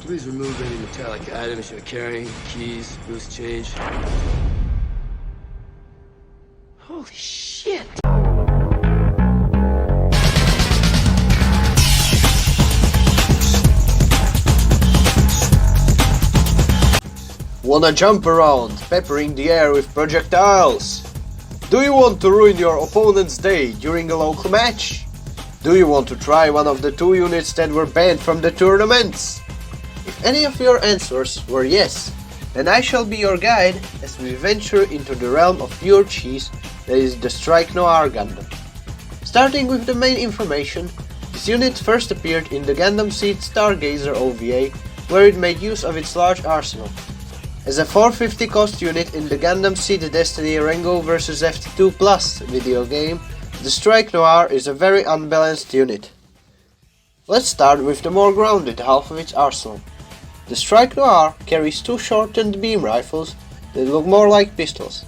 Please remove any metallic items you're carrying, keys, loose change. Holy shit! Wanna jump around, peppering the air with projectiles? Do you want to ruin your opponent's day during a local match? Do you want to try one of the 2 units that were banned from the tournaments? If any of your answers were yes, then I shall be your guide as we venture into the realm of pure cheese that is the Strike Noir Gundam. Starting with the main information, this unit first appeared in the Gundam SEED Stargazer OVA, where it made use of its large arsenal. As a 450 cost unit in the Gundam SEED Destiny Rengou vs.Z.A.F.T.II PLUS video game, the Strike Noir is a very unbalanced unit. Let's start with the more grounded half of its arsenal. The Strike Noir carries 2 shortened beam rifles that look more like pistols.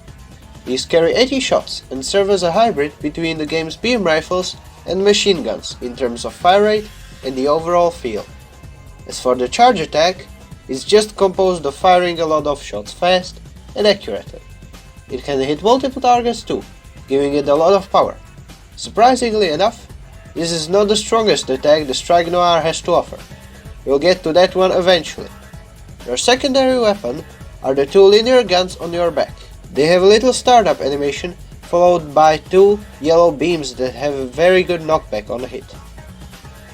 These carry 80 shots and serve as a hybrid between the game's beam rifles and machine guns in terms of fire rate and the overall feel. As for the charge attack, it's just composed of firing a lot of shots fast and accurately. It can hit multiple targets too, giving it a lot of power. Surprisingly enough, this is not the strongest attack the Strike Noir has to offer. We'll get to that one eventually. Your secondary weapon are the 2 linear guns on your back. They have a little startup animation followed by 2 yellow beams that have a very good knockback on a hit.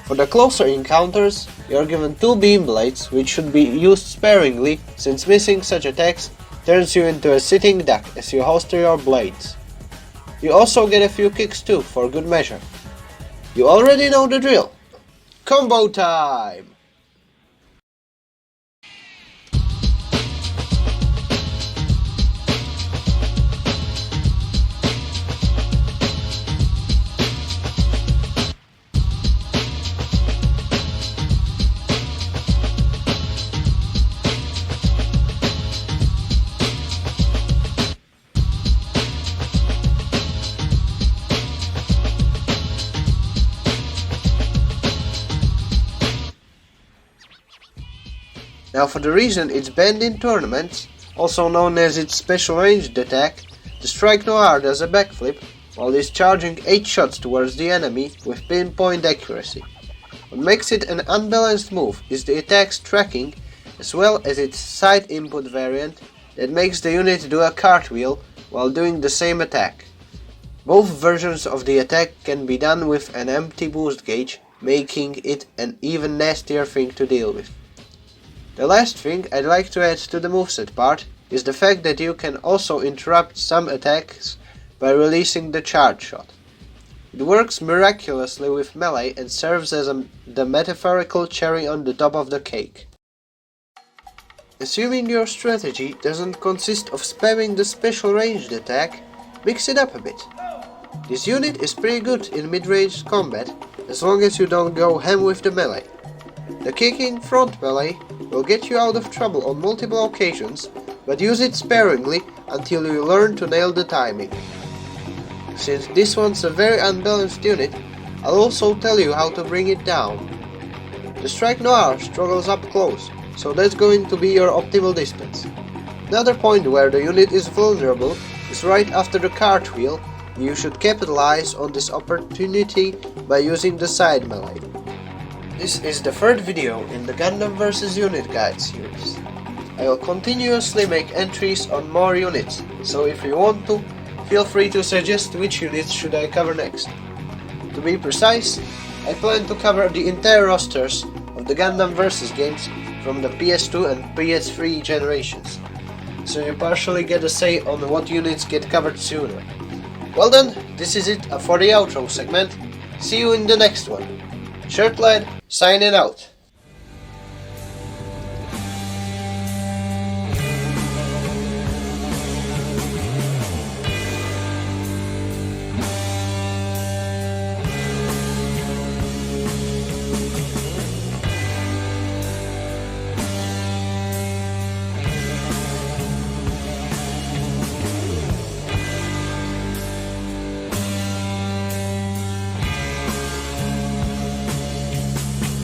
For the closer encounters, you are given 2 beam blades which should be used sparingly since missing such attacks turns you into a sitting duck as you holster your blades. You also get a few kicks too for good measure. You already know the drill. Combo time! Now for the reason it's banned in tournaments, also known as its special ranged attack, the Strike Noir does a backflip while discharging 8 shots towards the enemy with pinpoint accuracy. What makes it an unbalanced move is the attack's tracking as well as its side input variant that makes the unit do a cartwheel while doing the same attack. Both versions of the attack can be done with an empty boost gauge, making it an even nastier thing to deal with. The last thing I'd like to add to the moveset part is the fact that you can also interrupt some attacks by releasing the charge shot. It works miraculously with melee and serves as the metaphorical cherry on the top of the cake. Assuming your strategy doesn't consist of spamming the special ranged attack, mix it up a bit. This unit is pretty good in mid-range combat as long as you don't go ham with the melee. The kicking front melee will get you out of trouble on multiple occasions, but use it sparingly until you learn to nail the timing. Since this one's a very unbalanced unit, I'll also tell you how to bring it down. The Strike Noir struggles up close, so that's going to be your optimal distance. Another point where the unit is vulnerable is right after the cartwheel. You should capitalize on this opportunity by using the side melee. This is the 3rd video in the Gundam vs Unit Guide series. I will continuously make entries on more units, so if you want to, feel free to suggest which units should I cover next. To be precise, I plan to cover the entire rosters of the Gundam vs games from the PS2 and PS3 generations, so you partially get a say on what units get covered sooner. Well then, this is it for the outro segment. See you in the next one. Shirtlad, signing out.